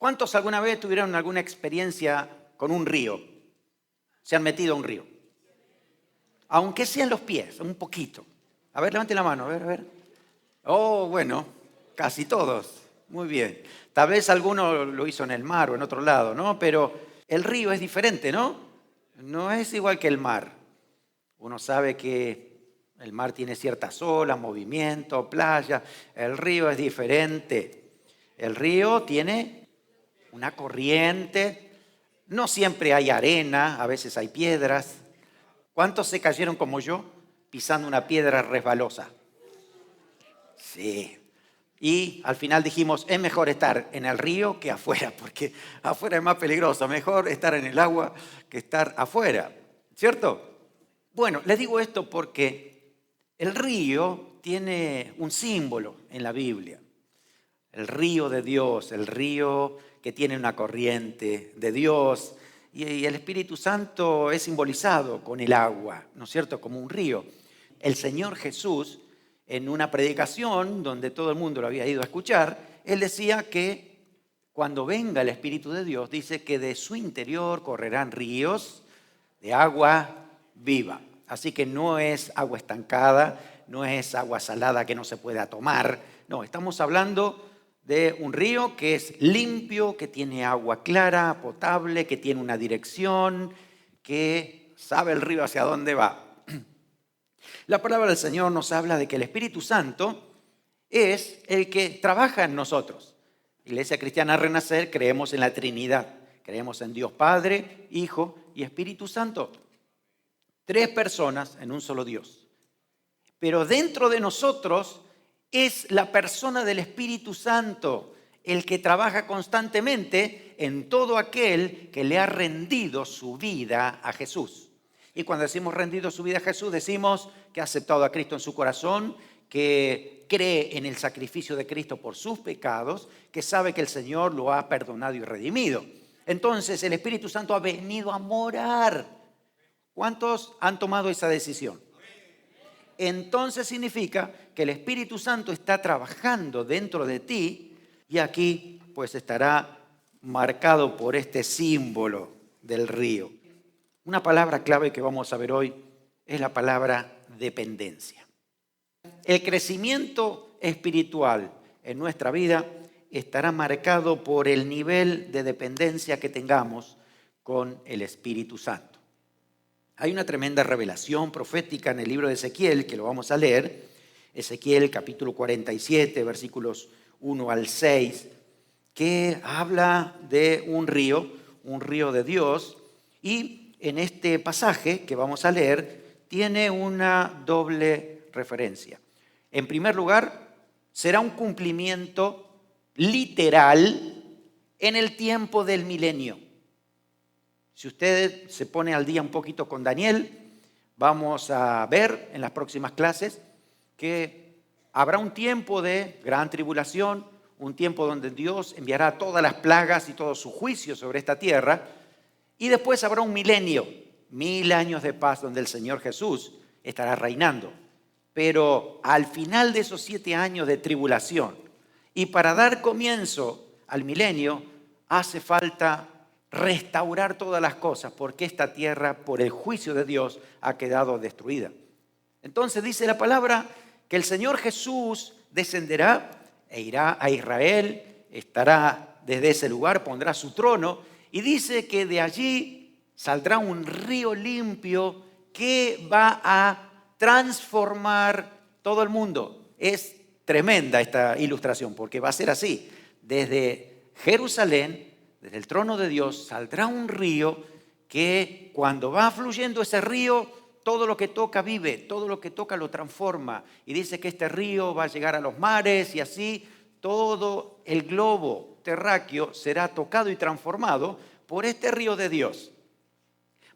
¿Cuántos alguna vez tuvieron alguna experiencia con un río? ¿Se han metido a un río? Aunque sea en los pies, un poquito. A ver, levanten la mano, a ver. Oh, bueno, casi todos. Muy bien. Tal vez alguno lo hizo en el mar o en otro lado, ¿no? Pero el río es diferente, ¿no? No es igual que el mar. Uno sabe que el mar tiene ciertas olas, movimiento, playa. El río es diferente. El río tiene una corriente. No siempre hay arena, a veces hay piedras. ¿Cuántos se cayeron como yo pisando una piedra resbalosa? Sí. Y al final dijimos, es mejor estar en el río que afuera, porque afuera es más peligroso. Mejor estar en el agua que estar afuera, ¿cierto? Bueno, les digo esto porque el río tiene un símbolo en la Biblia. El río de Dios, el río que tiene una corriente de Dios. Y el Espíritu Santo es simbolizado con el agua, ¿no es cierto? Como un río. El Señor Jesús, en una predicación donde todo el mundo lo había ido a escuchar, Él decía que cuando venga el Espíritu de Dios, dice que de su interior correrán ríos de agua viva. Así que no es agua estancada, no es agua salada que no se pueda tomar. No, estamos hablando de un río que es limpio, que tiene agua clara, potable, que tiene una dirección, que sabe el río hacia dónde va. La palabra del Señor nos habla de que el Espíritu Santo es el que trabaja en nosotros. Iglesia Cristiana Renacer, creemos en la Trinidad. Creemos en Dios Padre, Hijo y Espíritu Santo. 3 personas en un solo Dios. Pero dentro de nosotros es la persona del Espíritu Santo el que trabaja constantemente en todo aquel que le ha rendido su vida a Jesús. Y cuando decimos rendido su vida a Jesús, decimos que ha aceptado a Cristo en su corazón, que cree en el sacrificio de Cristo por sus pecados, que sabe que el Señor lo ha perdonado y redimido. Entonces el Espíritu Santo ha venido a morar. ¿Cuántos han tomado esa decisión? Entonces significa que el Espíritu Santo está trabajando dentro de ti y aquí pues estará marcado por este símbolo del río. Una palabra clave que vamos a ver hoy es la palabra dependencia. El crecimiento espiritual en nuestra vida estará marcado por el nivel de dependencia que tengamos con el Espíritu Santo. Hay una tremenda revelación profética en el libro de Ezequiel, que lo vamos a leer. Ezequiel capítulo 47, versículos 1 al 6, que habla de un río de Dios. Y en este pasaje que vamos a leer, tiene una doble referencia. En primer lugar, será un cumplimiento literal en el tiempo del milenio. Si usted se pone al día un poquito con Daniel, vamos a ver en las próximas clases que habrá un tiempo de gran tribulación, un tiempo donde Dios enviará todas las plagas y todo su juicio sobre esta tierra, y después habrá un milenio, 1000 años de paz donde el Señor Jesús estará reinando. Pero al final de esos 7 años de tribulación, y para dar comienzo al milenio, hace falta restaurar todas las cosas, porque esta tierra, por el juicio de Dios, ha quedado destruida. Entonces dice la palabra que el Señor Jesús descenderá e irá a Israel, estará desde ese lugar, pondrá su trono, y dice que de allí saldrá un río limpio que va a transformar todo el mundo. Es tremenda esta ilustración, porque va a ser así. Desde Jerusalén, desde el trono de Dios, saldrá un río que cuando va fluyendo ese río, todo lo que toca vive, todo lo que toca lo transforma. Y dice que este río va a llegar a los mares y así todo el globo terráqueo será tocado y transformado por este río de Dios.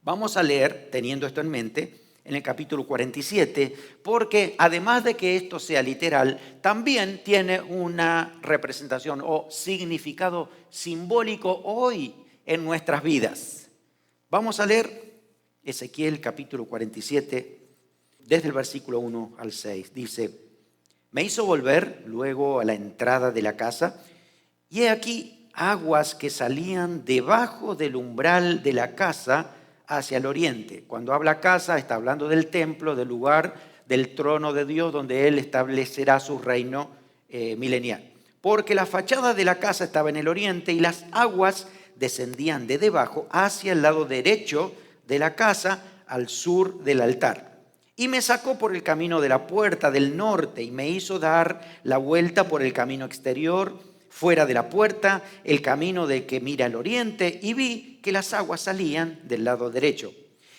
Vamos a leer, teniendo esto en mente, en el capítulo 47, porque además de que esto sea literal, también tiene una representación o significado simbólico hoy en nuestras vidas. Vamos a leer Ezequiel capítulo 47, desde el versículo 1 al 6. Dice: me hizo volver luego a la entrada de la casa, y he aquí aguas que salían debajo del umbral de la casa hacia el oriente. Cuando habla casa, está hablando del templo, del lugar del trono de Dios, donde Él establecerá su reino milenial. Porque la fachada de la casa estaba en el oriente y las aguas descendían de debajo hacia el lado derecho de la casa, al sur del altar. Y me sacó por el camino de la puerta del norte y me hizo dar la vuelta por el camino exterior, fuera de la puerta, el camino de que mira al oriente, y vi que las aguas salían del lado derecho.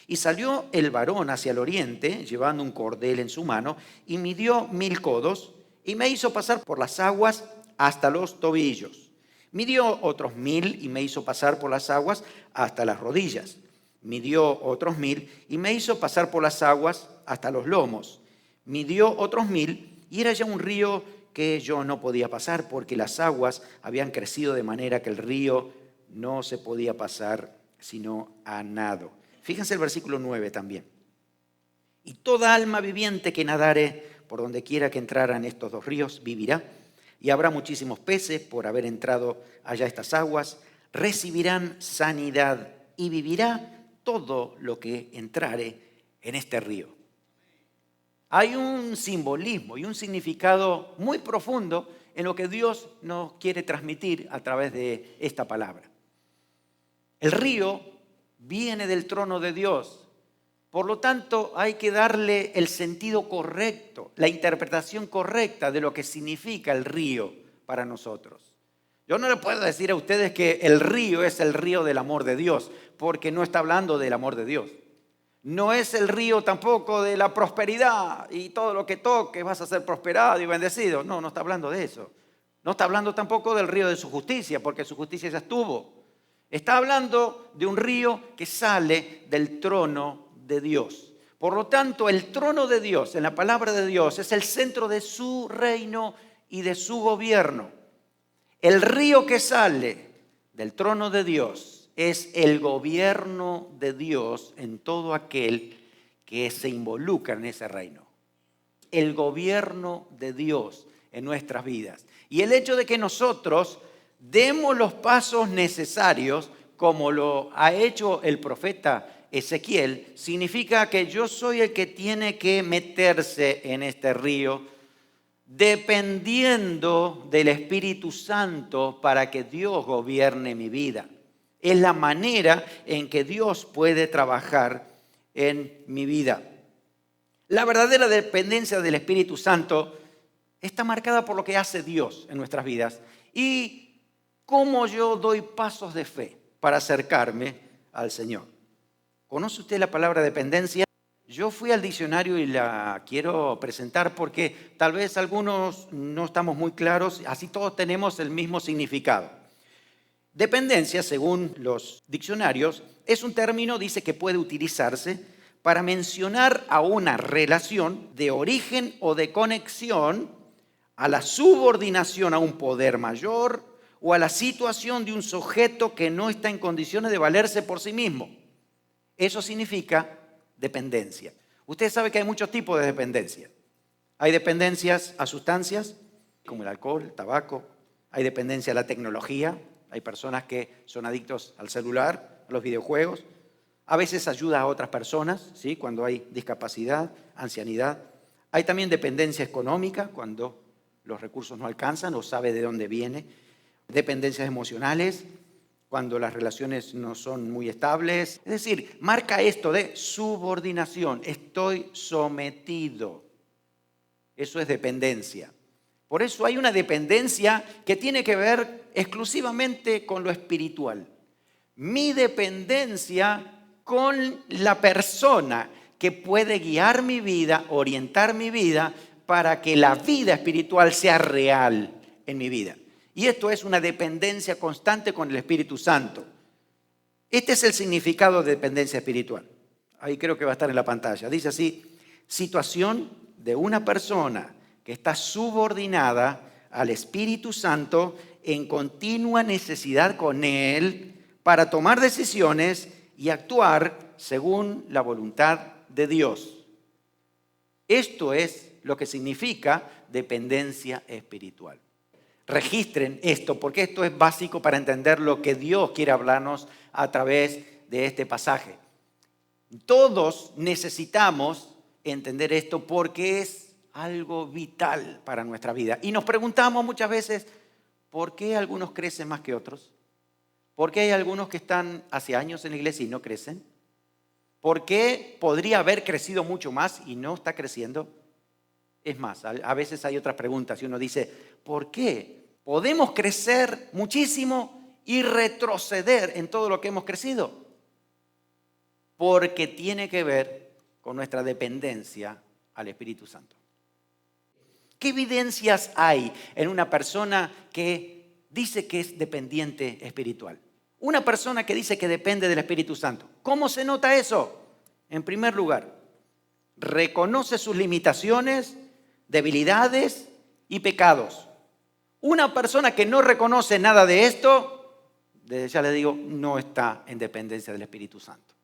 Y salió el varón hacia el oriente, llevando un cordel en su mano, y midió 1000 codos, y me hizo pasar por las aguas hasta los tobillos. Midió otros 1000 y me hizo pasar por las aguas hasta las rodillas. Midió otros 1000 y me hizo pasar por las aguas hasta los lomos. Midió otros 1000 y era ya un río que yo no podía pasar porque las aguas habían crecido de manera que el río no se podía pasar sino a nado. Fíjense el versículo 9 también. Y toda alma viviente que nadare por donde quiera que entraran estos dos ríos vivirá, y habrá muchísimos peces por haber entrado allá estas aguas, recibirán sanidad y vivirá todo lo que entrare en este río. Hay un simbolismo y un significado muy profundo en lo que Dios nos quiere transmitir a través de esta palabra. El río viene del trono de Dios. Por lo tanto, hay que darle el sentido correcto, la interpretación correcta de lo que significa el río para nosotros. Yo no le puedo decir a ustedes que el río es el río del amor de Dios, porque no está hablando del amor de Dios. No es el río tampoco de la prosperidad y todo lo que toques vas a ser prosperado y bendecido. No, no está hablando de eso. No está hablando tampoco del río de su justicia, porque su justicia ya estuvo. Está hablando de un río que sale del trono de Dios. Por lo tanto, el trono de Dios, en la palabra de Dios, es el centro de su reino y de su gobierno. El río que sale del trono de Dios es el gobierno de Dios en todo aquel que se involucra en ese reino. El gobierno de Dios en nuestras vidas. Y el hecho de que nosotros demos los pasos necesarios, como lo ha hecho el profeta Ezequiel, significa que yo soy el que tiene que meterse en este río, dependiendo del Espíritu Santo para que Dios gobierne mi vida. Es la manera en que Dios puede trabajar en mi vida. La verdadera dependencia del Espíritu Santo está marcada por lo que hace Dios en nuestras vidas y cómo yo doy pasos de fe para acercarme al Señor. ¿Conoce usted la palabra dependencia? Yo fui al diccionario y la quiero presentar porque tal vez algunos no estamos muy claros, así todos tenemos el mismo significado. Dependencia, según los diccionarios, es un término, dice, que puede utilizarse para mencionar a una relación de origen o de conexión, a la subordinación a un poder mayor o a la situación de un sujeto que no está en condiciones de valerse por sí mismo. Eso significa dependencia. Usted sabe que hay muchos tipos de dependencia. Hay dependencias a sustancias, como el alcohol, el tabaco. Hay dependencia a la tecnología. Hay personas que son adictos al celular, a los videojuegos. A veces ayuda a otras personas, ¿sí? Cuando hay discapacidad, ancianidad. Hay también dependencia económica, cuando los recursos no alcanzan o sabe de dónde viene. Dependencias emocionales, cuando las relaciones no son muy estables. Es decir, marca esto de subordinación. Estoy sometido. Eso es dependencia. Por eso hay una dependencia que tiene que ver exclusivamente con lo espiritual. Mi dependencia con la persona que puede guiar mi vida, orientar mi vida para que la vida espiritual sea real en mi vida. Y esto es una dependencia constante con el Espíritu Santo. Este es el significado de dependencia espiritual. Ahí creo que va a estar en la pantalla. Dice así: situación de una persona que está subordinada al Espíritu Santo en continua necesidad con Él para tomar decisiones y actuar según la voluntad de Dios. Esto es lo que significa dependencia espiritual. registren esto, porque esto es básico para entender lo que Dios quiere hablarnos a través de este pasaje. Todos necesitamos entender esto porque es algo vital para nuestra vida. Y nos preguntamos muchas veces, ¿por qué algunos crecen más que otros? ¿Por qué hay algunos que están hace años en la iglesia y no crecen? ¿Por qué podría haber crecido mucho más y no está creciendo? Es más, a veces hay otras preguntas y uno dice, ¿por qué podemos crecer muchísimo y retroceder en todo lo que hemos crecido? Porque tiene que ver con nuestra dependencia al Espíritu Santo. ¿Qué evidencias hay en una persona que dice que es dependiente espiritual? Una persona que dice que depende del Espíritu Santo. ¿Cómo se nota eso? En primer lugar, reconoce sus limitaciones, debilidades y pecados. Una persona que no reconoce nada de esto, desde ya le digo, no está en dependencia del Espíritu Santo.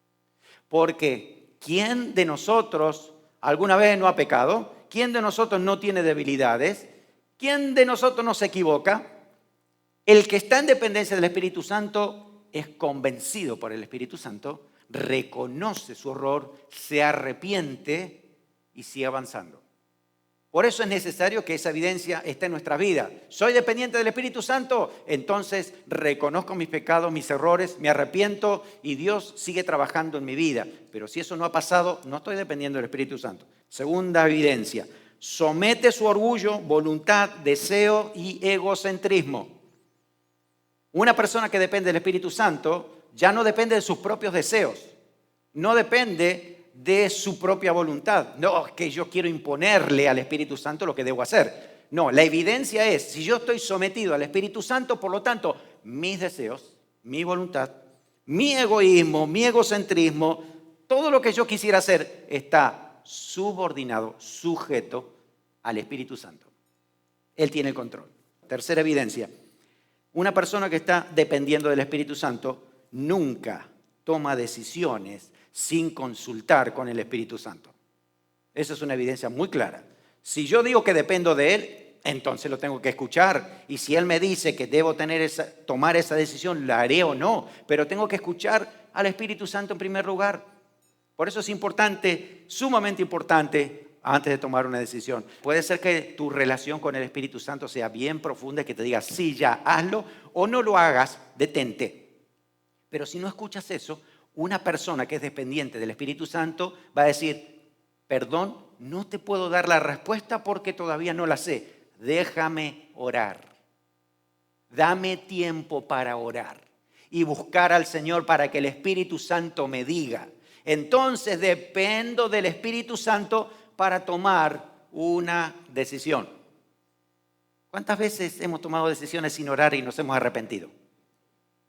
Porque ¿quién de nosotros alguna vez no ha pecado? ¿Quién de nosotros no tiene debilidades? ¿Quién de nosotros no se equivoca? El que está en dependencia del Espíritu Santo es convencido por el Espíritu Santo, reconoce su error, se arrepiente y sigue avanzando. Por eso es necesario que esa evidencia esté en nuestra vida. Soy dependiente del Espíritu Santo, entonces reconozco mis pecados, mis errores, me arrepiento y Dios sigue trabajando en mi vida. Pero si eso no ha pasado, no estoy dependiendo del Espíritu Santo. Segunda evidencia, somete su orgullo, voluntad, deseo y egocentrismo. Una persona que depende del Espíritu Santo ya no depende de sus propios deseos, no depende de su propia voluntad. No, es que yo quiero imponerle al Espíritu Santo lo que debo hacer. No, la evidencia es, si yo estoy sometido al Espíritu Santo, por lo tanto, mis deseos, mi voluntad, mi egoísmo, mi egocentrismo, todo lo que yo quisiera hacer está subordinado, sujeto al Espíritu Santo. Él tiene el control. Tercera evidencia, una persona que está dependiendo del Espíritu Santo nunca toma decisiones sin consultar con el Espíritu Santo. Esa es una evidencia muy clara. Si yo digo que dependo de Él, entonces lo tengo que escuchar. Y si Él me dice que debo tomar esa decisión, la haré o no. Pero tengo que escuchar al Espíritu Santo en primer lugar. Por eso es importante, sumamente importante, antes de tomar una decisión. Puede ser que tu relación con el Espíritu Santo sea bien profunda y que te diga, sí, ya, hazlo, o no lo hagas, detente. Pero si no escuchas eso, una persona que es dependiente del Espíritu Santo va a decir, perdón, no te puedo dar la respuesta porque todavía no la sé. Déjame orar. Dame tiempo para orar y buscar al Señor para que el Espíritu Santo me diga. Entonces dependo del Espíritu Santo para tomar una decisión. ¿Cuántas veces hemos tomado decisiones sin orar y nos hemos arrepentido?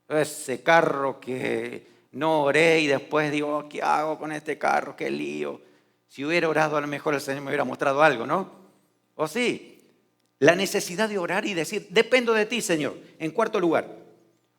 Ese carro que no oré y después digo, ¿qué hago con este carro? ¡Qué lío! Si hubiera orado, a lo mejor el Señor me hubiera mostrado algo, ¿no? ¿O sí? La necesidad de orar y decir, dependo de ti, Señor. En cuarto lugar,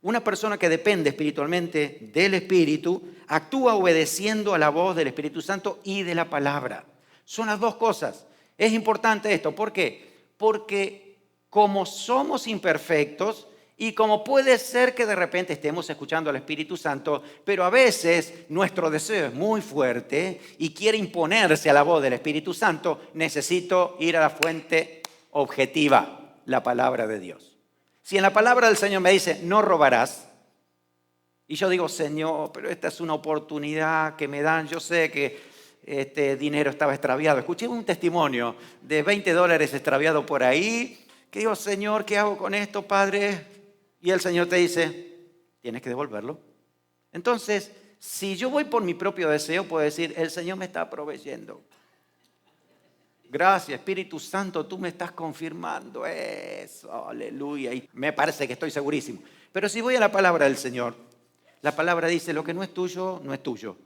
una persona que depende espiritualmente del Espíritu actúa obedeciendo a la voz del Espíritu Santo y de la palabra. Son las dos cosas. Es importante esto. ¿Por qué? Porque como somos imperfectos, y como puede ser que de repente estemos escuchando al Espíritu Santo, pero a veces nuestro deseo es muy fuerte y quiere imponerse a la voz del Espíritu Santo, necesito ir a la fuente objetiva, la palabra de Dios. Si en la palabra del Señor me dice, no robarás, y yo digo, Señor, pero esta es una oportunidad que me dan, yo sé que este dinero estaba extraviado. Escuché un testimonio de $20 extraviado por ahí, que digo, Señor, ¿qué hago con esto, Padre? Y el Señor te dice, tienes que devolverlo. Entonces, si yo voy por mi propio deseo, puedo decir, el Señor me está proveyendo. Gracias, Espíritu Santo, tú me estás confirmando eso, aleluya. Y me parece que estoy segurísimo. Pero si voy a la palabra del Señor, la palabra dice, lo que no es tuyo, no es tuyo.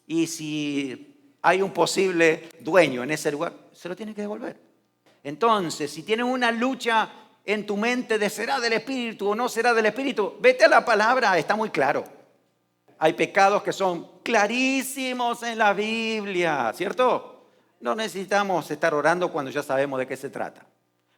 Y si hay un posible dueño en ese lugar, se lo tiene que devolver. Entonces, si tienes una lucha en tu mente de será del Espíritu o no será del Espíritu, vete a la palabra, está muy claro. Hay pecados que son clarísimos en la Biblia, ¿cierto? No necesitamos estar orando cuando ya sabemos de qué se trata.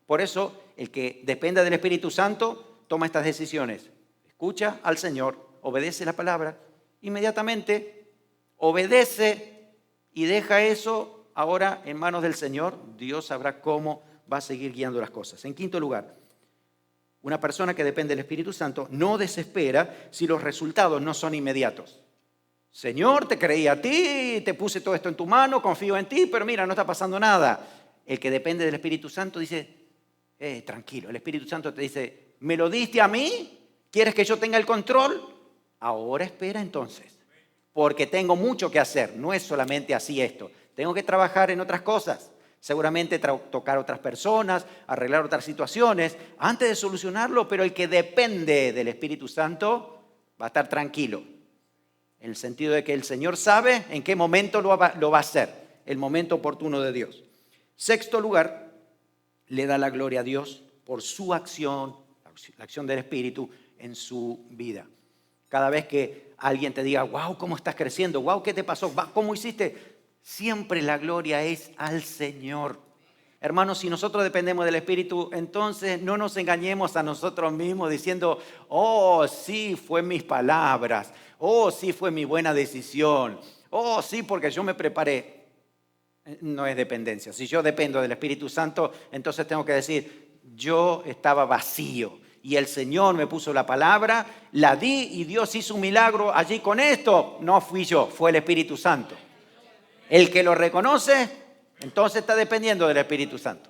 Por eso, el que dependa del Espíritu Santo toma estas decisiones. Escucha al Señor, obedece la palabra, inmediatamente obedece y deja eso ahora en manos del Señor. Dios sabrá cómo va a seguir guiando las cosas. En quinto lugar, una persona que depende del Espíritu Santo no desespera si los resultados no son inmediatos. Señor, te creí a ti, te puse todo esto en tu mano, confío en ti, pero mira, no está pasando nada. El que depende del Espíritu Santo dice, tranquilo, el Espíritu Santo te dice, ¿me lo diste a mí? ¿Quieres que yo tenga el control? Ahora espera entonces, porque tengo mucho que hacer, no es solamente así esto. Tengo que trabajar en otras cosas, seguramente tocar a otras personas, arreglar otras situaciones, antes de solucionarlo, pero el que depende del Espíritu Santo va a estar tranquilo. En el sentido de que el Señor sabe en qué momento lo va a hacer, el momento oportuno de Dios. Sexto lugar, le da la gloria a Dios por su acción, la acción del Espíritu en su vida. Cada vez que alguien te diga, wow, ¿cómo estás creciendo? Wow, ¿qué te pasó? ¿Cómo hiciste? Siempre la gloria es al Señor. Hermanos, si nosotros dependemos del Espíritu, entonces no nos engañemos a nosotros mismos diciendo, oh, sí, fue mis palabras, oh, sí, fue mi buena decisión, oh, sí, porque yo me preparé. No es dependencia. Si yo dependo del Espíritu Santo, entonces tengo que decir, yo estaba vacío y el Señor me puso la palabra, la di y Dios hizo un milagro allí con esto. No fui yo, fue el Espíritu Santo. El que lo reconoce, entonces está dependiendo del Espíritu Santo.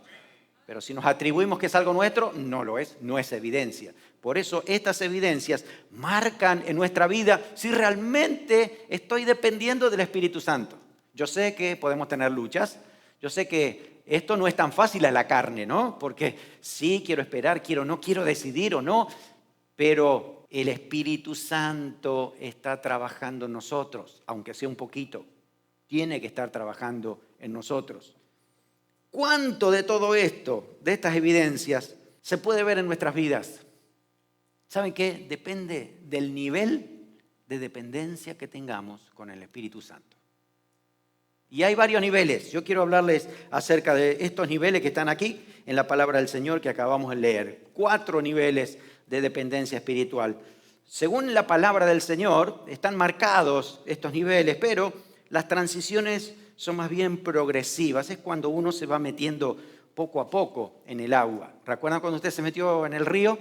Pero si nos atribuimos que es algo nuestro, no lo es, no es evidencia. Por eso estas evidencias marcan en nuestra vida si realmente estoy dependiendo del Espíritu Santo. Yo sé que podemos tener luchas, yo sé que esto no es tan fácil a la carne, ¿no? Porque sí, quiero esperar, no quiero decidir o no, pero el Espíritu Santo está trabajando en nosotros, aunque sea un poquito. Tiene que estar trabajando en nosotros. ¿Cuánto de todo esto, de estas evidencias, se puede ver en nuestras vidas? ¿Saben qué? Depende del nivel de dependencia que tengamos con el Espíritu Santo. Y hay varios niveles. Yo quiero hablarles acerca de estos niveles que están aquí en la palabra del Señor que acabamos de leer. 4 niveles de dependencia espiritual. Según la palabra del Señor, están marcados estos niveles, pero las transiciones son más bien progresivas. Es cuando uno se va metiendo poco a poco en el agua. ¿Recuerdan cuando usted se metió en el río?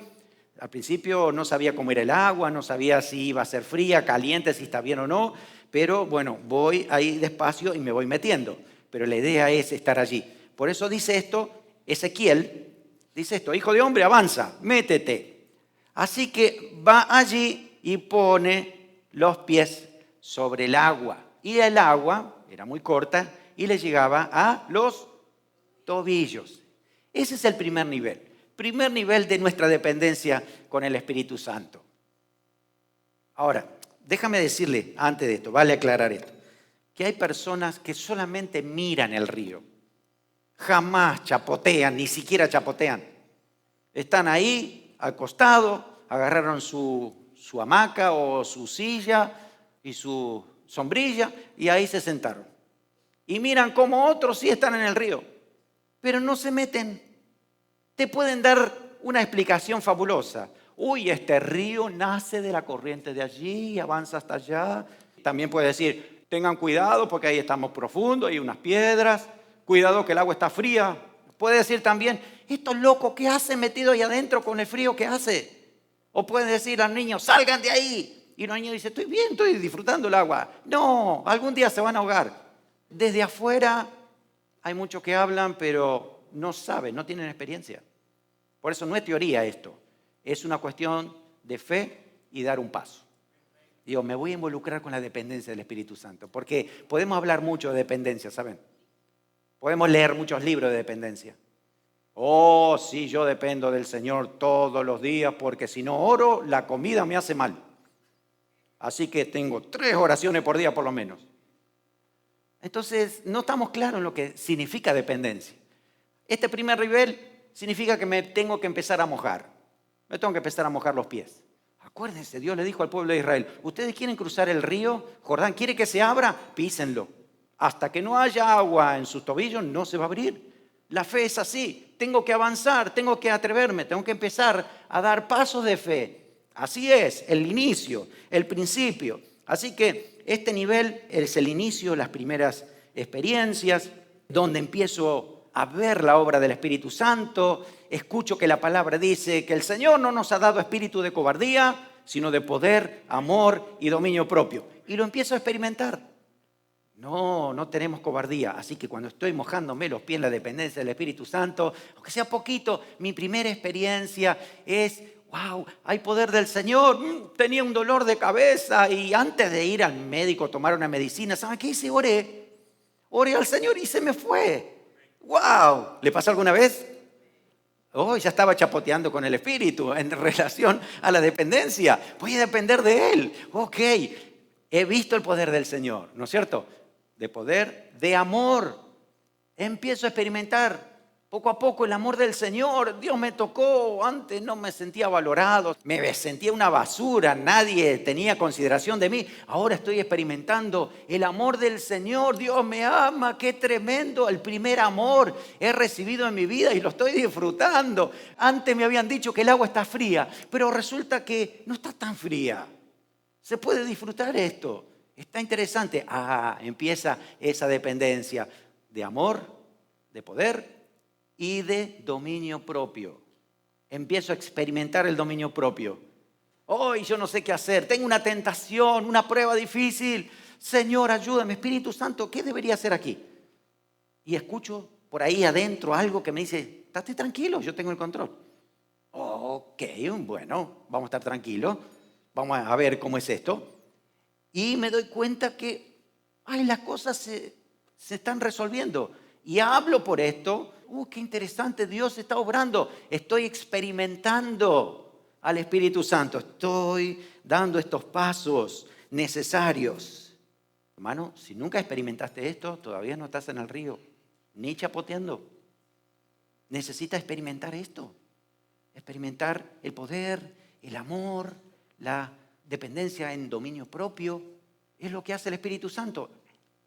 Al principio no sabía cómo era el agua, no sabía si iba a ser fría, caliente, si está bien o no. Pero bueno, voy ahí despacio y me voy metiendo. Pero la idea es estar allí. Por eso dice esto, Ezequiel, dice esto, hijo de hombre, avanza, métete. Así que va allí y pone los pies sobre el agua. Y el agua era muy corta y le llegaba a los tobillos. Ese es el primer nivel. Primer nivel de nuestra dependencia con el Espíritu Santo. Ahora, déjame decirle, antes de esto, vale aclarar esto, que hay personas que solamente miran el río. Jamás chapotean, ni siquiera chapotean. Están ahí, al costado, agarraron su hamaca o su silla y su sombrilla y ahí se sentaron. Y miran cómo otros sí están en el río, pero no se meten. Te pueden dar una explicación fabulosa. Uy, este río nace de la corriente de allí y avanza hasta allá. También puede decir, tengan cuidado porque ahí estamos profundo, hay unas piedras. Cuidado que el agua está fría. Puede decir también, estos locos, ¿qué hacen metido ahí adentro con el frío que hace? O pueden decir al niño, salgan de ahí. Y los niños dicen, estoy bien, estoy disfrutando el agua. No, algún día se van a ahogar. Desde afuera hay muchos que hablan, pero no saben, no tienen experiencia. Por eso no es teoría esto. Es una cuestión de fe y dar un paso. Digo, me voy a involucrar con la dependencia del Espíritu Santo. Porque podemos hablar mucho de dependencia, ¿saben? Podemos leer muchos libros de dependencia. Oh, sí, yo dependo del Señor todos los días porque si no oro, la comida me hace mal. Así que tengo 3 oraciones por día por lo menos. Entonces, no estamos claros en lo que significa dependencia. Este primer nivel significa que me tengo que empezar a mojar. Me tengo que empezar a mojar los pies. Acuérdense, Dios le dijo al pueblo de Israel, ustedes quieren cruzar el río Jordán, ¿quiere que se abra? Písenlo. Hasta que no haya agua en sus tobillos no se va a abrir. La fe es así. Tengo que avanzar, tengo que atreverme, tengo que empezar a dar pasos de fe. Así es, el inicio, el principio. Así que este nivel es el inicio, las primeras experiencias, donde empiezo a ver la obra del Espíritu Santo, escucho que la palabra dice que el Señor no nos ha dado espíritu de cobardía, sino de poder, amor y dominio propio. Y lo empiezo a experimentar. No tenemos cobardía. Así que cuando estoy mojándome los pies en la dependencia del Espíritu Santo, aunque sea poquito, mi primera experiencia es, wow, hay poder del Señor. Tenía un dolor de cabeza y antes de ir al médico a tomar una medicina, ¿saben qué hice? Oré al Señor y se me fue. Wow, ¿le pasó alguna vez? Oh, ya estaba chapoteando con el Espíritu en relación a la dependencia. Voy a depender de Él. Ok, he visto el poder del Señor, ¿no es cierto? De poder, de amor. Empiezo a experimentar poco a poco el amor del Señor. Dios me tocó. Antes no me sentía valorado. Me sentía una basura. Nadie tenía consideración de mí. Ahora estoy experimentando el amor del Señor. Dios me ama. Qué tremendo. El primer amor he recibido en mi vida y lo estoy disfrutando. Antes me habían dicho que el agua está fría, pero resulta que no está tan fría. Se puede disfrutar esto. Está interesante. Empieza esa dependencia de amor, de poder y de dominio propio. Empiezo a experimentar el dominio propio. Hoy yo no sé qué hacer. Tengo una tentación, una prueba difícil. Señor, ayúdame. Espíritu Santo, ¿qué debería hacer aquí? Y escucho por ahí adentro algo que me dice, estate tranquilo, yo tengo el control. Ok, bueno, vamos a estar tranquilos. Vamos a ver cómo es esto. Y me doy cuenta que las cosas se están resolviendo. Y hablo por esto. Qué interesante, Dios está obrando. Estoy experimentando al Espíritu Santo. Estoy dando estos pasos necesarios. Hermano, si nunca experimentaste esto, todavía no estás en el río, ni chapoteando. Necesitas experimentar esto. Experimentar el poder, el amor, la dependencia en dominio propio. Es lo que hace el Espíritu Santo.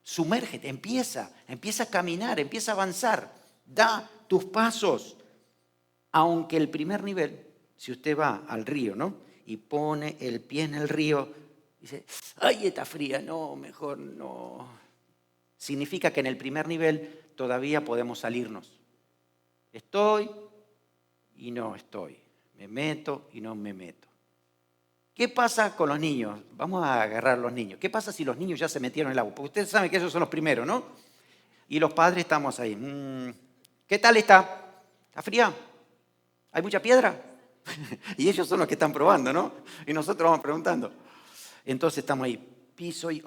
Sumérgete, empieza a caminar, empieza a avanzar. Da tus pasos. Aunque el primer nivel, si usted va al río, ¿no? Y pone el pie en el río, dice, ¡ay, está fría! No, mejor no. Significa que en el primer nivel todavía podemos salirnos. Estoy y no estoy. Me meto y no me meto. ¿Qué pasa con los niños? Vamos a agarrar a los niños. ¿Qué pasa si los niños ya se metieron en el agua? Porque ustedes saben que esos son los primeros, ¿no? Y los padres estamos ahí. ¿Qué tal está? ¿Está fría? ¿Hay mucha piedra? Y ellos son los que están probando, ¿no? Y nosotros vamos preguntando. Entonces estamos ahí, piso y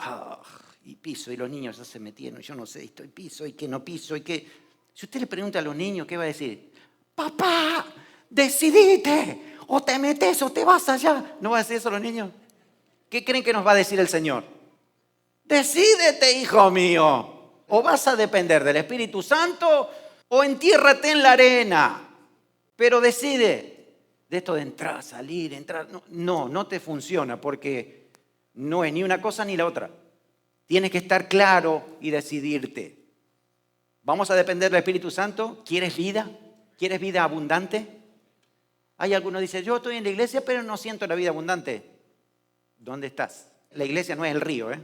piso. Y los niños ya se metieron. Yo no sé, estoy piso y que no piso y que... Si usted le pregunta a los niños, ¿qué va a decir? ¡Papá, decidite! O te metes o te vas allá. ¿No va a decir eso a los niños? ¿Qué creen que nos va a decir el Señor? Decídete, hijo mío. O vas a depender del Espíritu Santo o entiérrate en la arena. Pero decide. De esto de entrar, salir, entrar. No te funciona porque no es ni una cosa ni la otra. Tienes que estar claro y decidirte. ¿Vamos a depender del Espíritu Santo? ¿Quieres vida? ¿Quieres vida abundante? Hay algunos que dicen, yo estoy en la iglesia, pero no siento la vida abundante. ¿Dónde estás? La iglesia no es el río, ¿eh?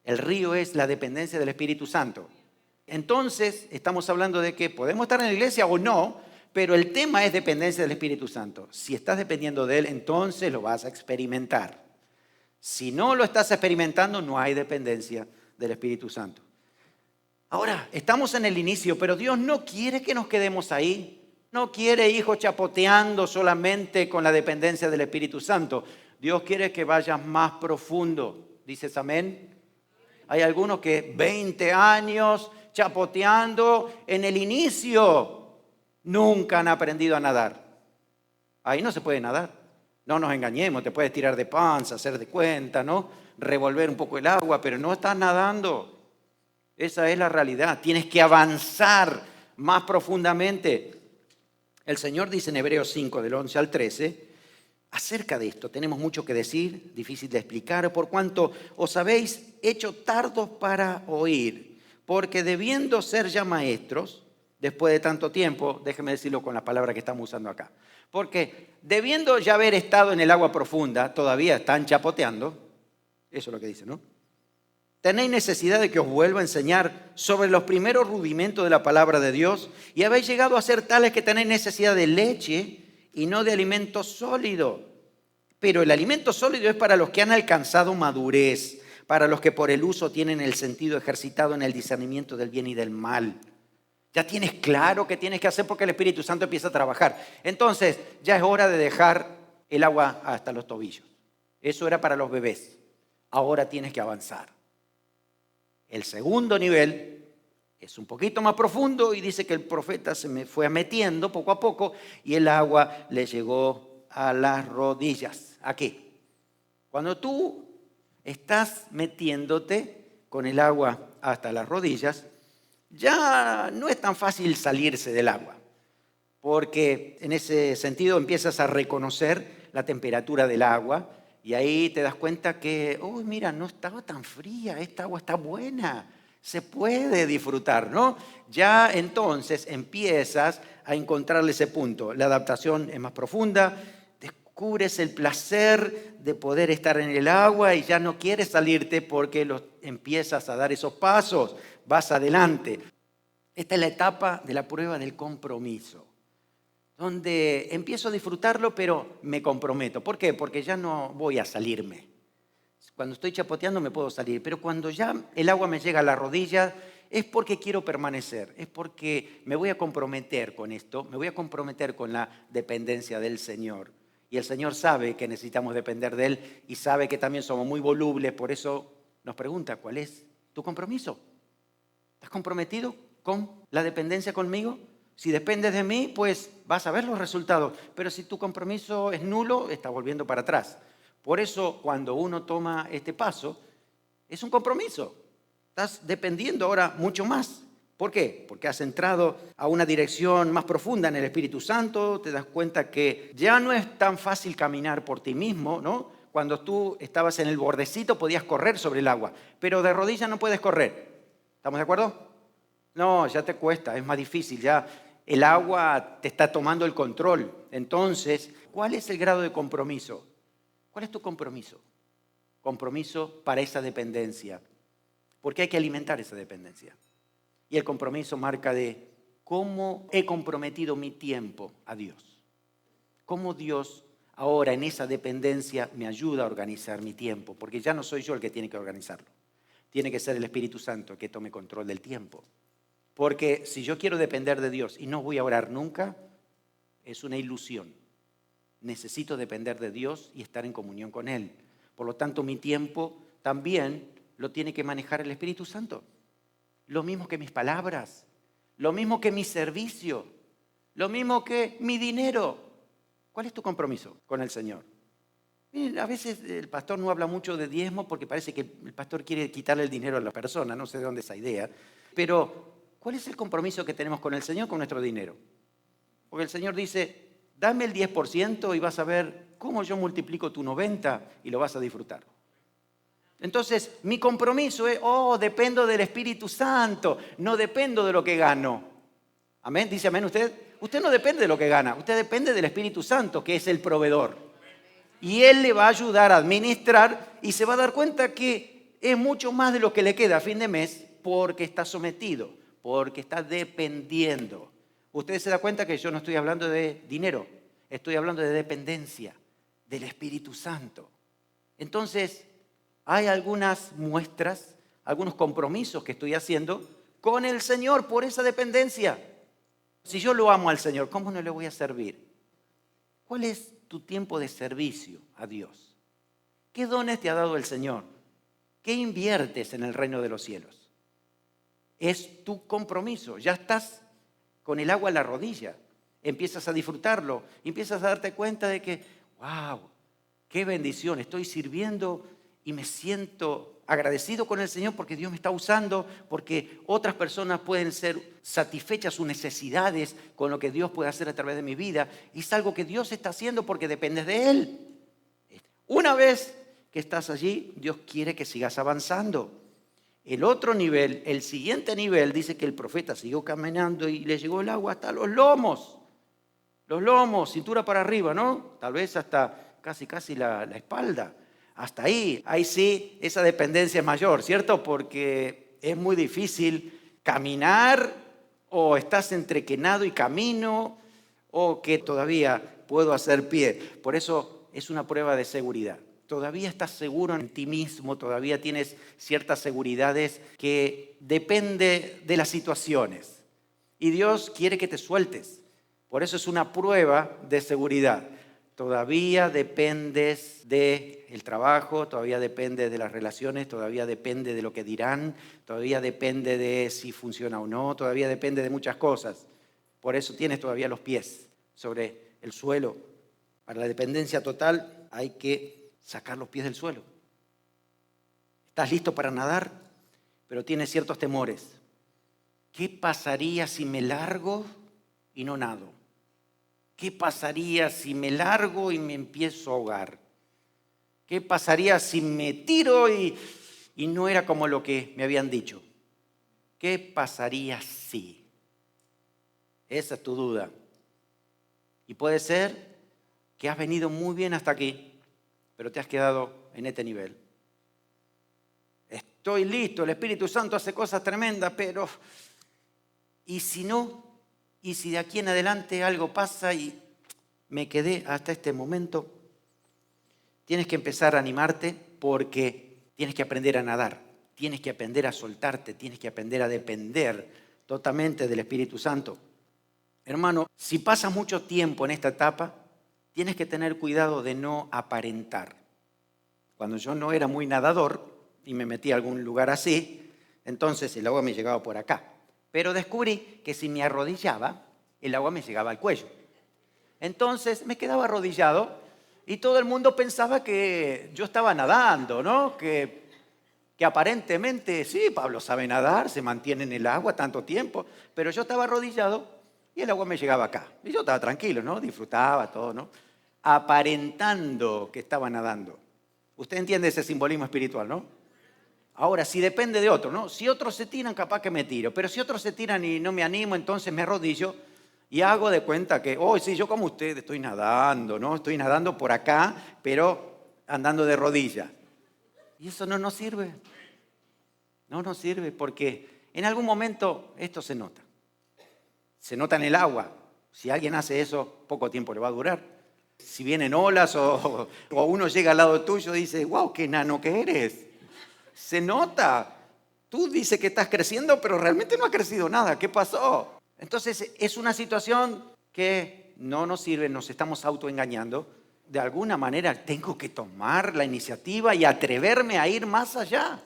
El río es la dependencia del Espíritu Santo. Entonces, estamos hablando de que podemos estar en la iglesia o no, pero el tema es dependencia del Espíritu Santo. Si estás dependiendo de Él, entonces lo vas a experimentar. Si no lo estás experimentando, no hay dependencia del Espíritu Santo. Ahora, estamos en el inicio, pero Dios no quiere que nos quedemos ahí. No quiere hijos chapoteando solamente con la dependencia del Espíritu Santo. Dios quiere que vayas más profundo. ¿Dices amén? Hay algunos que 20 años chapoteando en el inicio nunca han aprendido a nadar. Ahí no se puede nadar. No nos engañemos, te puedes tirar de panza, hacer de cuenta, ¿no? Revolver un poco el agua, pero no estás nadando. Esa es la realidad. Tienes que avanzar más profundamente. El Señor dice en Hebreos 5, del 11 al 13, acerca de esto tenemos mucho que decir, difícil de explicar, por cuanto os habéis hecho tardos para oír, porque debiendo ser ya maestros, después de tanto tiempo, déjeme decirlo con las palabras que estamos usando acá. Porque debiendo ya haber estado en el agua profunda, todavía están chapoteando, eso es lo que dice, ¿no? Tenéis necesidad de que os vuelva a enseñar sobre los primeros rudimentos de la palabra de Dios y habéis llegado a ser tales que tenéis necesidad de leche y no de alimento sólido. Pero el alimento sólido es para los que han alcanzado madurez, para los que por el uso tienen el sentido ejercitado en el discernimiento del bien y del mal. Ya tienes claro qué tienes que hacer porque el Espíritu Santo empieza a trabajar. Entonces, ya es hora de dejar el agua hasta los tobillos. Eso era para los bebés. Ahora tienes que avanzar. El segundo nivel es un poquito más profundo y dice que el profeta se me fue metiendo poco a poco y el agua le llegó a las rodillas. Aquí. Cuando tú estás metiéndote con el agua hasta las rodillas, ya no es tan fácil salirse del agua, porque en ese sentido empiezas a reconocer la temperatura del agua y ahí te das cuenta que, oh, mira, no estaba tan fría, esta agua está buena, se puede disfrutar, ¿no? Ya entonces empiezas a encontrarle ese punto. La adaptación es más profunda, descubres el placer de poder estar en el agua y ya no quieres salirte porque empiezas a dar esos pasos, vas adelante. Esta es la etapa de la prueba del compromiso, donde empiezo a disfrutarlo, pero me comprometo. ¿Por qué? Porque ya no voy a salirme. Cuando estoy chapoteando me puedo salir, pero cuando ya el agua me llega a la rodilla es porque quiero permanecer, es porque me voy a comprometer con esto, me voy a comprometer con la dependencia del Señor. Y el Señor sabe que necesitamos depender de Él y sabe que también somos muy volubles, por eso nos pregunta, ¿cuál es tu compromiso? ¿Estás comprometido con la dependencia conmigo? Si dependes de mí, pues vas a ver los resultados. Pero si tu compromiso es nulo, estás volviendo para atrás. Por eso, cuando uno toma este paso, es un compromiso. Estás dependiendo ahora mucho más. ¿Por qué? Porque has entrado a una dirección más profunda en el Espíritu Santo, te das cuenta que ya no es tan fácil caminar por ti mismo, ¿no? Cuando tú estabas en el bordecito podías correr sobre el agua, pero de rodillas no puedes correr. ¿Estamos de acuerdo? No, ya te cuesta, es más difícil, ya el agua te está tomando el control. Entonces, ¿cuál es el grado de compromiso? ¿Cuál es tu compromiso? Compromiso para esa dependencia, porque hay que alimentar esa dependencia. Y el compromiso marca de cómo he comprometido mi tiempo a Dios. Cómo Dios ahora en esa dependencia me ayuda a organizar mi tiempo, porque ya no soy yo el que tiene que organizarlo. Tiene que ser el Espíritu Santo el que tome control del tiempo. Porque si yo quiero depender de Dios y no voy a orar nunca, es una ilusión. Necesito depender de Dios y estar en comunión con Él. Por lo tanto, mi tiempo también lo tiene que manejar el Espíritu Santo. Lo mismo que mis palabras, lo mismo que mi servicio, lo mismo que mi dinero. ¿Cuál es tu compromiso con el Señor? Miren, a veces el pastor no habla mucho de diezmo porque parece que el pastor quiere quitarle el dinero a la persona, no sé de dónde esa idea. Pero, ¿cuál es el compromiso que tenemos con el Señor con nuestro dinero? Porque el Señor dice, dame el 10% y vas a ver cómo yo multiplico tu 90 y lo vas a disfrutar. Entonces, mi compromiso es, dependo del Espíritu Santo, no dependo de lo que gano. ¿Amén? ¿Dice amén usted? Usted no depende de lo que gana, usted depende del Espíritu Santo, que es el proveedor. Y Él le va a ayudar a administrar y se va a dar cuenta que es mucho más de lo que le queda a fin de mes porque está sometido, porque está dependiendo. Usted se da cuenta que yo no estoy hablando de dinero, estoy hablando de dependencia del Espíritu Santo. Entonces, hay algunas muestras, algunos compromisos que estoy haciendo con el Señor por esa dependencia. Si yo lo amo al Señor, ¿cómo no le voy a servir? ¿Cuál es tu tiempo de servicio a Dios? ¿Qué dones te ha dado el Señor? ¿Qué inviertes en el reino de los cielos? Es tu compromiso. Ya estás con el agua en la rodilla. Empiezas a disfrutarlo. Empiezas a darte cuenta de que, wow, qué bendición. Estoy sirviendo y me siento agradecido con el Señor porque Dios me está usando, porque otras personas pueden ser satisfechas sus necesidades con lo que Dios puede hacer a través de mi vida. Y es algo que Dios está haciendo porque dependes de Él. Una vez que estás allí, Dios quiere que sigas avanzando. el otro nivel, el siguiente nivel, dice que el profeta siguió caminando y le llegó el agua hasta los lomos. Los lomos, cintura para arriba, ¿no? Tal vez hasta casi la espalda. Hasta ahí. Ahí sí, esa dependencia es mayor, ¿cierto? Porque es muy difícil caminar, o estás entre que nado y camino, o que todavía puedo hacer pie. Por eso es una prueba de seguridad. Todavía estás seguro en ti mismo, todavía tienes ciertas seguridades que depende de las situaciones. Y Dios quiere que te sueltes. Por eso es una prueba de seguridad. Todavía dependes del trabajo, todavía depende de las relaciones, todavía depende de lo que dirán, todavía depende de si funciona o no, todavía depende de muchas cosas. Por eso tienes todavía los pies sobre el suelo. Para la dependencia total hay que sacar los pies del suelo. Estás listo para nadar, pero tienes ciertos temores. ¿Qué pasaría si me largo y no nado? ¿Qué pasaría si me largo y me empiezo a ahogar? ¿Qué pasaría si me tiro y no era como lo que me habían dicho? ¿Qué pasaría si? Esa es tu duda. Y puede ser que has venido muy bien hasta aquí, pero te has quedado en este nivel. Estoy listo, el Espíritu Santo hace cosas tremendas, pero ¿y si no? ¿Y si de aquí en adelante algo pasa y me quedé hasta este momento? Tienes que empezar a animarte porque tienes que aprender a nadar, tienes que aprender a soltarte, tienes que aprender a depender totalmente del Espíritu Santo. Hermano, si pasas mucho tiempo en esta etapa, tienes que tener cuidado de no aparentar. Cuando yo no era muy nadador y me metí a algún lugar así, entonces el agua me llegaba por acá. Pero descubrí que si me arrodillaba, el agua me llegaba al cuello. Entonces me quedaba arrodillado y todo el mundo pensaba que yo estaba nadando, ¿no? Que aparentemente, sí, Pablo sabe nadar, se mantiene en el agua tanto tiempo, pero yo estaba arrodillado y el agua me llegaba acá. Y yo estaba tranquilo, ¿no? Disfrutaba todo, ¿no? Aparentando que estaba nadando. Usted entiende ese simbolismo espiritual, ¿no? Ahora, si depende de otro, ¿no? Si otros se tiran, capaz que me tiro. Pero si otros se tiran y no me animo, entonces me arrodillo y hago de cuenta que, sí, yo como usted estoy nadando, ¿no? Estoy nadando por acá, pero andando de rodillas. Y eso no nos sirve. No nos sirve porque en algún momento esto se nota. Se nota en el agua. Si alguien hace eso, poco tiempo le va a durar. Si vienen olas o uno llega al lado tuyo y dice, wow, qué nano que eres. Se nota. Tú dices que estás creciendo, pero realmente no has crecido nada. ¿Qué pasó? Entonces es una situación que no nos sirve, nos estamos autoengañando. De alguna manera tengo que tomar la iniciativa y atreverme a ir más allá.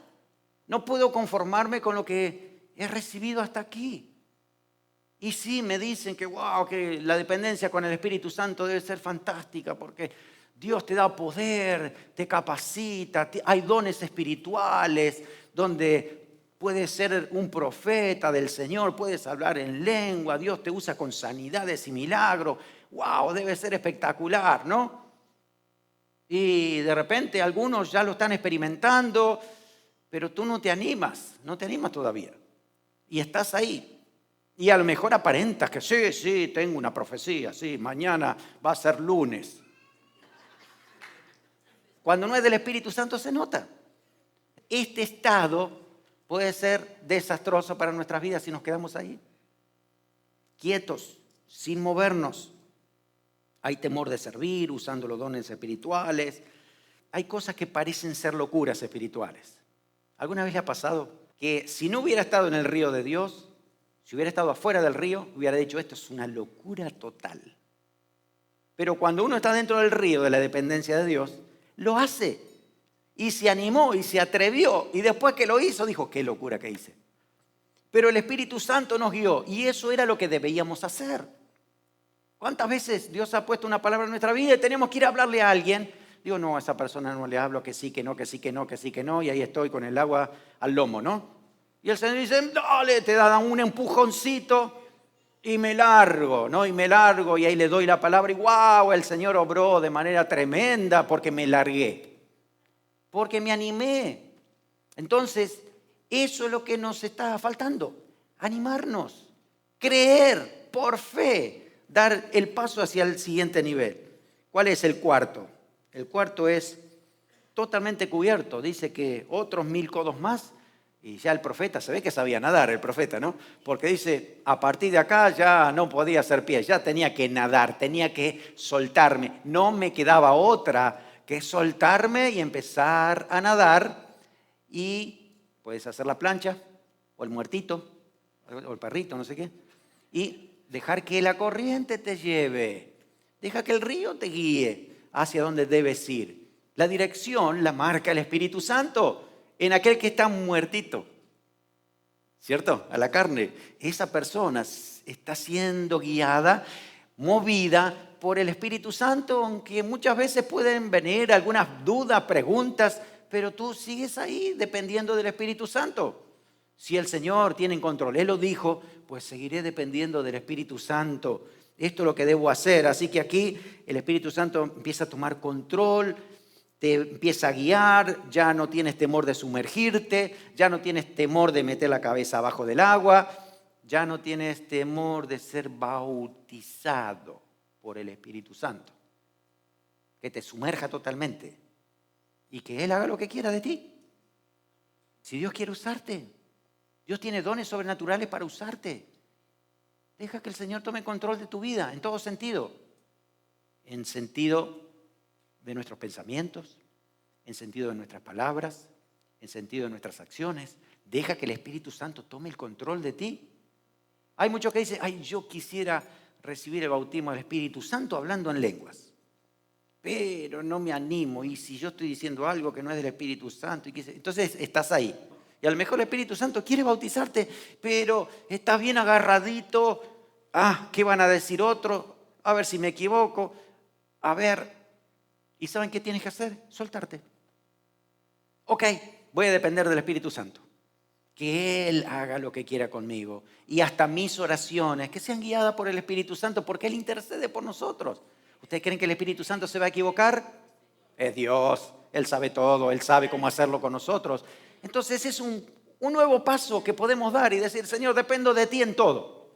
No puedo conformarme con lo que he recibido hasta aquí. Y sí, me dicen que que la dependencia con el Espíritu Santo debe ser fantástica porque Dios te da poder, te capacita, hay dones espirituales donde puedes ser un profeta del Señor, puedes hablar en lengua, Dios te usa con sanidades y milagros. ¡Wow! Debe ser espectacular, ¿no? Y de repente algunos ya lo están experimentando, pero tú no te animas todavía. Y estás ahí. Y a lo mejor aparentas que sí, tengo una profecía, sí, mañana va a ser lunes. Cuando no es del Espíritu Santo se nota. Este estado puede ser desastroso para nuestras vidas si nos quedamos ahí, quietos, sin movernos. Hay temor de servir, usando los dones espirituales. Hay cosas que parecen ser locuras espirituales. ¿Alguna vez le ha pasado que si no hubiera estado en el río de Dios, si hubiera estado afuera del río, hubiera dicho, esto es una locura total? Pero cuando uno está dentro del río de la dependencia de Dios, lo hace. Y se animó y se atrevió. Y después que lo hizo, dijo, qué locura que hice. Pero el Espíritu Santo nos guió. Y eso era lo que debíamos hacer. ¿Cuántas veces Dios ha puesto una palabra en nuestra vida y tenemos que ir a hablarle a alguien? Digo, no, a esa persona no le hablo, que sí, que no, que sí, que no, que sí, que no. Y ahí estoy con el agua al lomo, ¿no? Y el Señor dice, dale, te da un empujoncito. Y me largo, ¿no? Y me largo y ahí le doy la palabra y ¡wow! El Señor obró de manera tremenda porque me largué. Porque me animé. Entonces, Eso es lo que nos está faltando. Animarnos, creer por fe, dar el paso hacia el siguiente nivel. ¿Cuál es el cuarto? El cuarto es totalmente cubierto. Dice que otros 1000 codos más. Y ya el profeta, se ve que sabía nadar el profeta, ¿no? Porque dice, a partir de acá ya no podía hacer pie, ya tenía que nadar, tenía que soltarme. No me quedaba otra que soltarme y empezar a nadar. Y puedes hacer la plancha, o el muertito, o el perrito, no sé qué. Y dejar que la corriente te lleve. Deja que el río te guíe hacia donde debes ir. La dirección la marca el Espíritu Santo en aquel que está muertito, ¿cierto? A la carne. Esa persona está siendo guiada, movida por el Espíritu Santo, aunque muchas veces pueden venir algunas dudas, preguntas, pero tú sigues ahí dependiendo del Espíritu Santo. Si el Señor tiene en control, Él lo dijo, pues seguiré dependiendo del Espíritu Santo. Esto es lo que debo hacer. Así que aquí el Espíritu Santo empieza a tomar control, te empieza a guiar, ya no tienes temor de sumergirte, ya no tienes temor de meter la cabeza abajo del agua, ya no tienes temor de ser bautizado por el Espíritu Santo. Que te sumerja totalmente y que Él haga lo que quiera de ti. Si Dios quiere usarte, Dios tiene dones sobrenaturales para usarte. Deja que el Señor tome control de tu vida en todo sentido. En sentido de nuestros pensamientos, en sentido de nuestras palabras, en sentido de nuestras acciones. Deja que el Espíritu Santo tome el control de ti. Hay muchos que dicen, ay, yo quisiera recibir el bautismo del Espíritu Santo hablando en lenguas, pero no me animo. Y si yo estoy diciendo algo que no es del Espíritu Santo, entonces estás ahí. Y a lo mejor el Espíritu Santo quiere bautizarte, pero estás bien agarradito. ¿Qué van a decir otros? A ver si me equivoco. A ver. ¿Y saben qué tienes que hacer? Soltarte. Ok, voy a depender del Espíritu Santo. Que Él haga lo que quiera conmigo. Y hasta mis oraciones, que sean guiadas por el Espíritu Santo, porque Él intercede por nosotros. ¿Ustedes creen que el Espíritu Santo se va a equivocar? Es Dios, Él sabe todo, Él sabe cómo hacerlo con nosotros. Entonces es un nuevo paso que podemos dar y decir, Señor, dependo de ti en todo.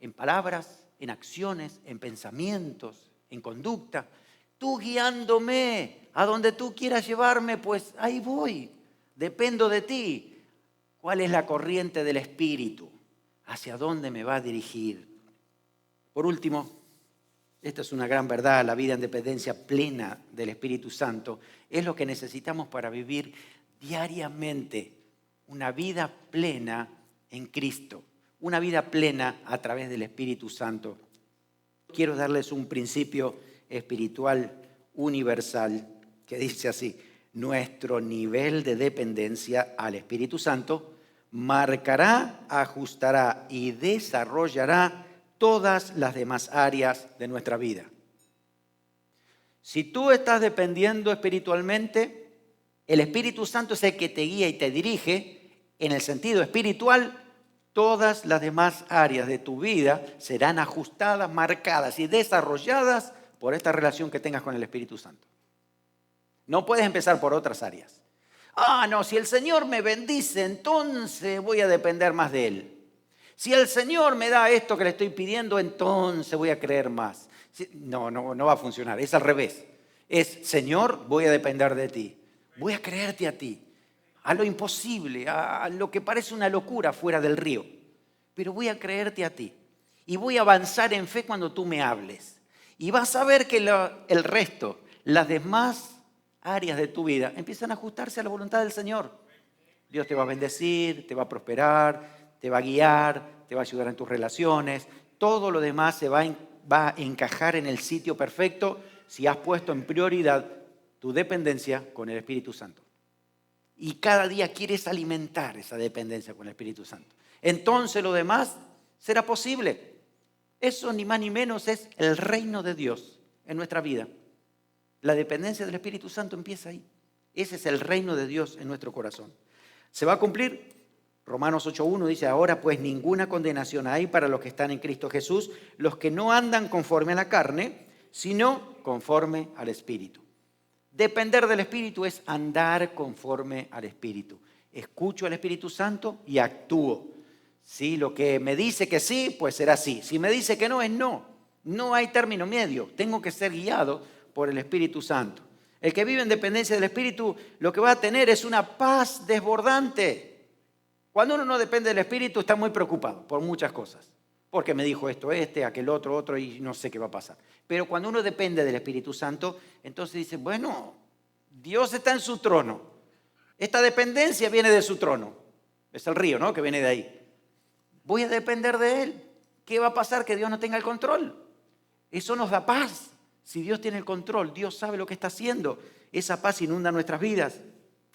En palabras, en acciones, en pensamientos, en conducta. Tú guiándome a donde tú quieras llevarme, pues ahí voy. Dependo de ti. ¿Cuál es la corriente del Espíritu? ¿Hacia dónde me va a dirigir? Por último, esta es una gran verdad, la vida en dependencia plena del Espíritu Santo es lo que necesitamos para vivir diariamente una vida plena en Cristo, una vida plena a través del Espíritu Santo. Quiero darles un principio espiritual universal que dice así: nuestro nivel de dependencia al Espíritu Santo marcará, ajustará y desarrollará todas las demás áreas de nuestra vida. Si tú estás dependiendo espiritualmente, el Espíritu Santo es el que te guía y te dirige en el sentido espiritual. Todas las demás áreas de tu vida serán ajustadas, marcadas y desarrolladas por esta relación que tengas con el Espíritu Santo. No puedes empezar por otras áreas. No, si el Señor me bendice, entonces voy a depender más de Él. Si el Señor me da esto que le estoy pidiendo, entonces voy a creer más. No va a funcionar, es al revés. Es, Señor, voy a depender de ti. Voy a creerte a ti. A lo imposible, a lo que parece una locura fuera del río. Pero voy a creerte a ti. Y voy a avanzar en fe cuando tú me hables. Y vas a ver que el resto, las demás áreas de tu vida, empiezan a ajustarse a la voluntad del Señor. Dios te va a bendecir, te va a prosperar, te va a guiar, te va a ayudar en tus relaciones. Todo lo demás se va a encajar en el sitio perfecto si has puesto en prioridad tu dependencia con el Espíritu Santo. Y cada día quieres alimentar esa dependencia con el Espíritu Santo. Entonces lo demás será posible. Eso ni más ni menos es el reino de Dios en nuestra vida. La dependencia del Espíritu Santo empieza ahí. Ese es el reino de Dios en nuestro corazón. ¿Se va a cumplir? Romanos 8.1 dice, ahora pues ninguna condenación hay para los que están en Cristo Jesús, los que no andan conforme a la carne, sino conforme al Espíritu. Depender del Espíritu es andar conforme al Espíritu. Escucho al Espíritu Santo y actúo. Si lo que me dice que sí, pues será sí. Si me dice que no, es no. No hay término medio. Tengo que ser guiado por el Espíritu Santo. El que vive en dependencia del Espíritu, lo que va a tener es una paz desbordante. Cuando uno no depende del Espíritu, está muy preocupado por muchas cosas. Porque me dijo esto, aquel otro, y no sé qué va a pasar. Pero cuando uno depende del Espíritu Santo, entonces dice, bueno, Dios está en su trono. Esta dependencia viene de su trono. Es el río, ¿no?, que viene de ahí. Voy a depender de Él. ¿Qué va a pasar? Que Dios no tenga el control. Eso nos da paz. Si Dios tiene el control, Dios sabe lo que está haciendo. Esa paz inunda nuestras vidas.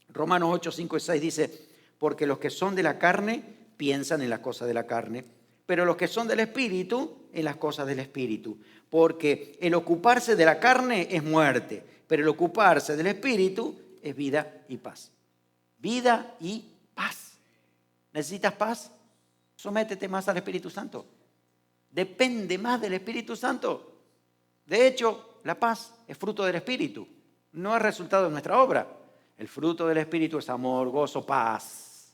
Romanos 8, 5 y 6 dice, porque los que son de la carne piensan en las cosas de la carne, pero los que son del Espíritu en las cosas del Espíritu. Porque el ocuparse de la carne es muerte, pero el ocuparse del Espíritu es vida y paz. Vida y paz. ¿Necesitas paz? Sométete más al Espíritu Santo. Depende más del Espíritu Santo. De hecho, la paz es fruto del Espíritu, no es resultado de nuestra obra. El fruto del Espíritu es amor, gozo, paz.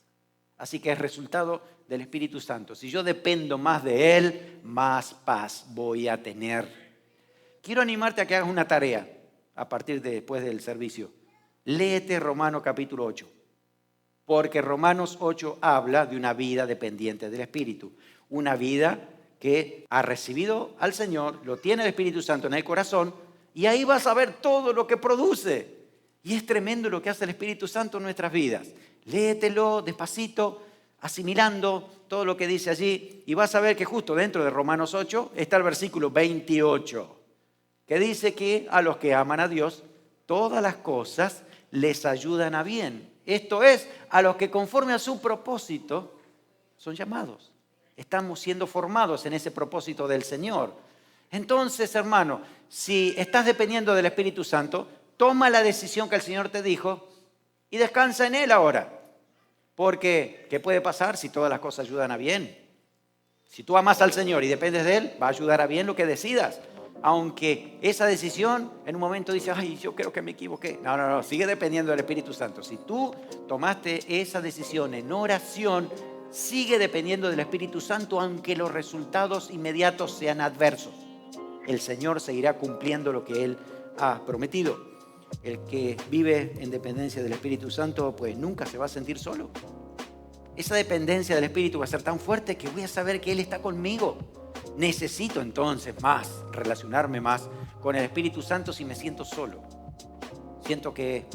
Así que es resultado del Espíritu Santo. Si yo dependo más de Él, más paz voy a tener. Quiero animarte a que hagas una tarea a partir de después del servicio. Léete Romanos capítulo 8. Porque Romanos 8 habla de una vida dependiente del Espíritu. Una vida que ha recibido al Señor, lo tiene el Espíritu Santo en el corazón, y ahí vas a ver todo lo que produce. Y es tremendo lo que hace el Espíritu Santo en nuestras vidas. Léetelo despacito, asimilando todo lo que dice allí, y vas a ver que justo dentro de Romanos 8 está el versículo 28, que dice que a los que aman a Dios, todas las cosas les ayudan a bien. Esto es, a los que conforme a su propósito son llamados. Estamos siendo formados en ese propósito del Señor. Entonces, hermano, si estás dependiendo del Espíritu Santo, toma la decisión que el Señor te dijo y descansa en Él ahora. Porque, ¿qué puede pasar si todas las cosas ayudan a bien? Si tú amas al Señor y dependes de Él, va a ayudar a bien lo que decidas. Aunque esa decisión en un momento dice, ay, yo creo que me equivoqué. No, sigue dependiendo del Espíritu Santo. Si tú tomaste esa decisión en oración, sigue dependiendo del Espíritu Santo, aunque los resultados inmediatos sean adversos. El Señor seguirá cumpliendo lo que Él ha prometido. El que vive en dependencia del Espíritu Santo, pues nunca se va a sentir solo. Esa dependencia del Espíritu va a ser tan fuerte que voy a saber que Él está conmigo. Necesito entonces relacionarme más con el Espíritu Santo si me siento solo. Siento que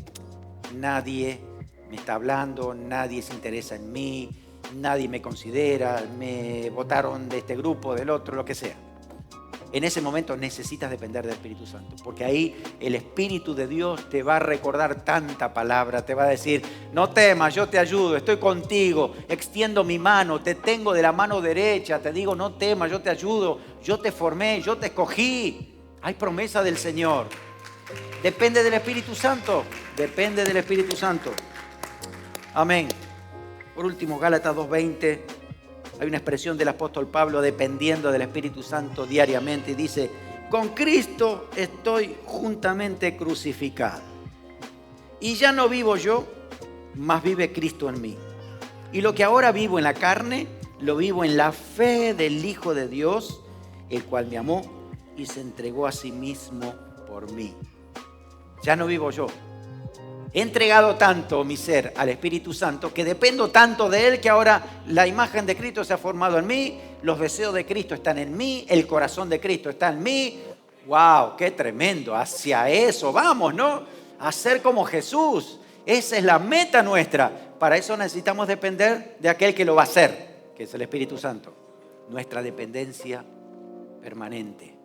nadie me está hablando, nadie se interesa en mí, nadie me considera, me votaron de este grupo, del otro, lo que sea. En ese momento necesitas depender del Espíritu Santo, porque ahí el Espíritu de Dios te va a recordar tanta palabra, te va a decir, no temas, yo te ayudo, estoy contigo, extiendo mi mano, te tengo de la mano derecha, te digo, no temas, yo te ayudo, yo te formé, yo te escogí. Hay promesa del Señor. Depende del Espíritu Santo, depende del Espíritu Santo. Amén. Por último, Gálatas 2:20. Hay una expresión del apóstol Pablo dependiendo del Espíritu Santo diariamente y dice, con Cristo estoy juntamente crucificado. Y ya no vivo yo, mas vive Cristo en mí. Y lo que ahora vivo en la carne, lo vivo en la fe del Hijo de Dios, el cual me amó y se entregó a sí mismo por mí. Ya no vivo yo. He entregado tanto mi ser al Espíritu Santo que dependo tanto de Él que ahora la imagen de Cristo se ha formado en mí, los deseos de Cristo están en mí, el corazón de Cristo está en mí. ¡Wow! ¡Qué tremendo! Hacia eso vamos, ¿no? A ser como Jesús. Esa es la meta nuestra. Para eso necesitamos depender de aquel que lo va a hacer, que es el Espíritu Santo. Nuestra dependencia permanente.